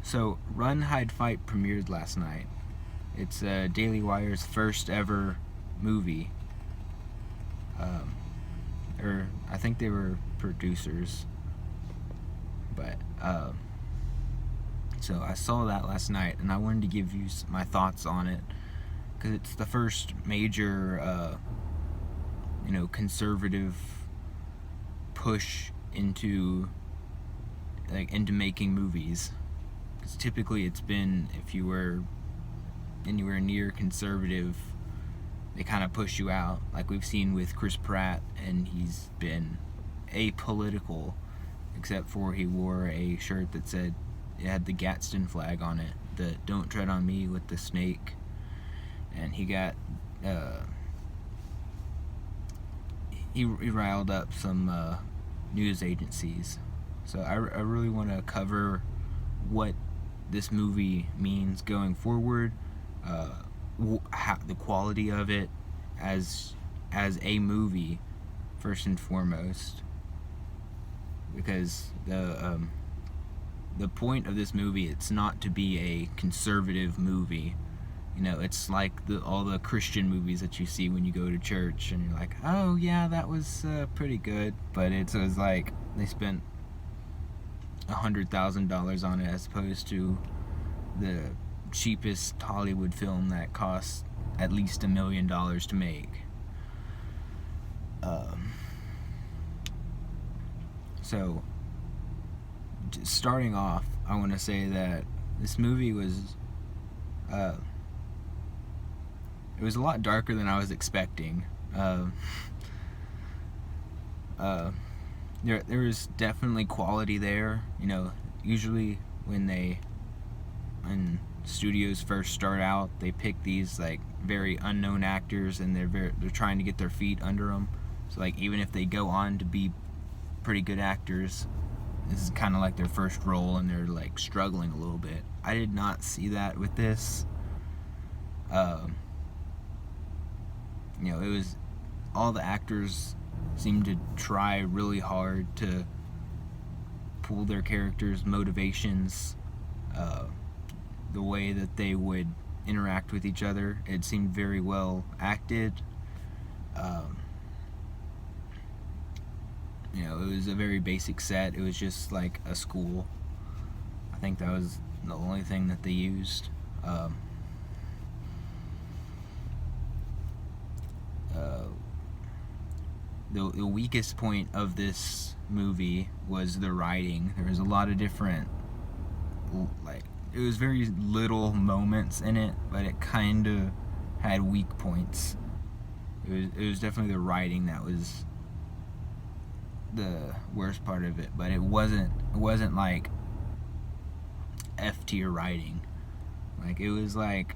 So, Run, Hide, Fight premiered last night. It's Daily Wire's first ever movie. Or I think they were producers, but so I saw that last night, and I wanted to give you my thoughts on it because it's the first major, conservative push into making movies. Because typically it's been, if you were anywhere near conservative, they kind of push you out, like we've seen with Chris Pratt, and he's been apolitical, except for he wore a shirt that said, it had the Gadsden flag on it, the "Don't Tread on Me" with the snake, and he got he riled up some news agencies. So I really want to cover what this movie means going forward, the quality of it as a movie first and foremost, because the point of this movie, it's not to be a conservative movie. It's like all the Christian movies that you see when you go to church, and you're like, oh yeah, that was pretty good, but it was like they spent $100,000 on it as opposed to the cheapest Hollywood film that costs at least $1 million to make. So, starting off, I want to say that this movie was it was a lot darker than I was expecting. There was definitely quality there. Usually when studios first start out, they pick these like very unknown actors, and they're trying to get their feet under them. So like even if they go on to be pretty good actors, this is kind of like their first role, and they're like struggling a little bit. I did not see that with this. It was all the actors seemed to try really hard to pull their characters' motivations, the way that they would interact with each other. It seemed very well acted. It was a very basic set. It was just like a school. I think that was the only thing that they used. The weakest point of this movie was the writing. There was a lot of different, it was very little moments in it, but it kind of had weak points. It was definitely the writing that was the worst part of it, but it wasn't like F tier writing. Like it was like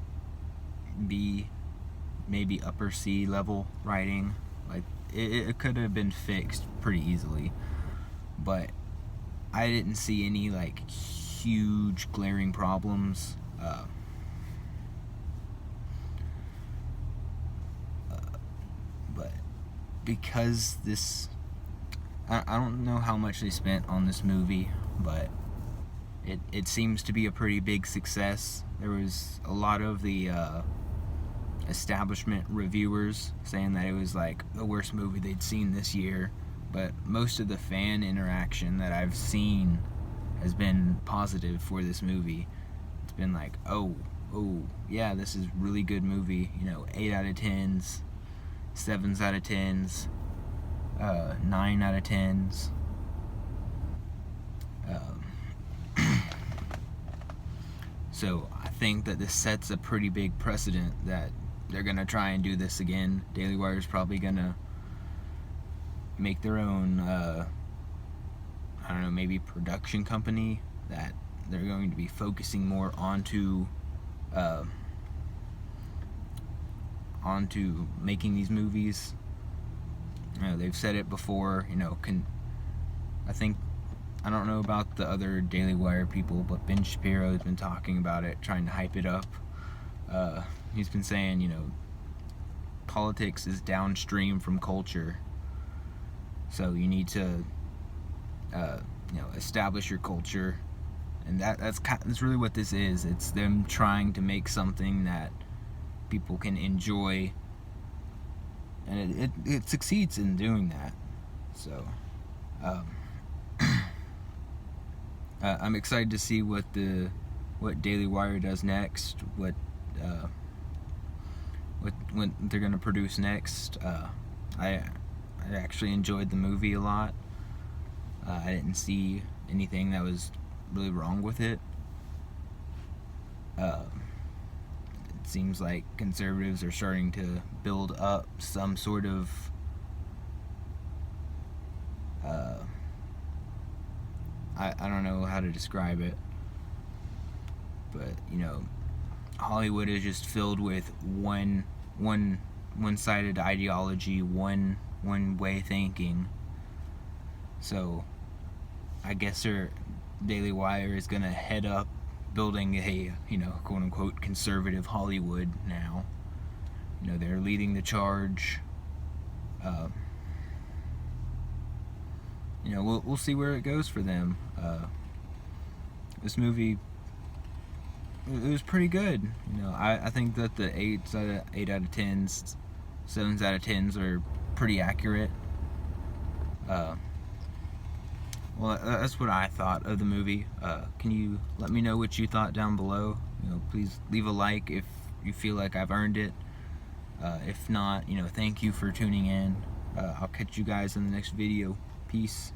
B, maybe upper C level writing. Like it could have been fixed pretty easily, but I didn't see any like huge glaring problems. But because I don't know how much they spent on this movie, but it seems to be a pretty big success. There was a lot of the establishment reviewers saying that it was like the worst movie they'd seen this year, but most of the fan interaction that I've seen has been positive for this movie. It's been like, oh yeah, this is a really good movie. 8 out of 10s, 7s out of 10s, 9 out of 10s. So I think that this sets a pretty big precedent that they're gonna try and do this again. Daily Wire's probably gonna make their own, I don't know, maybe production company that they're going to be focusing more onto making these movies. They've said it before. I don't know about the other Daily Wire people, but Ben Shapiro has been talking about it, trying to hype it up. He's been saying, politics is downstream from culture, so you need to, establish your culture And that's really what this is. It's them trying to make something that people can enjoy, and it succeeds in doing that. So I'm excited to see what Daily Wire does next, what they're gonna produce next. I actually enjoyed the movie a lot. I didn't see anything that was really wrong with it. It seems like conservatives are starting to build up some sort of I don't know how to describe it, but Hollywood is just filled with one-sided ideology, one way thinking. So I guess their Daily Wire is gonna head up building a quote unquote conservative Hollywood now. They're leading the charge. We'll see where it goes for them. This movie, it was pretty good. I think that the 8 out of 10s, 7s out of 10s are pretty accurate. Well, that's what I thought of the movie. Can you let me know what you thought down below? Please leave a like if you feel like I've earned it. If not, thank you for tuning in. I'll catch you guys in the next video. Peace.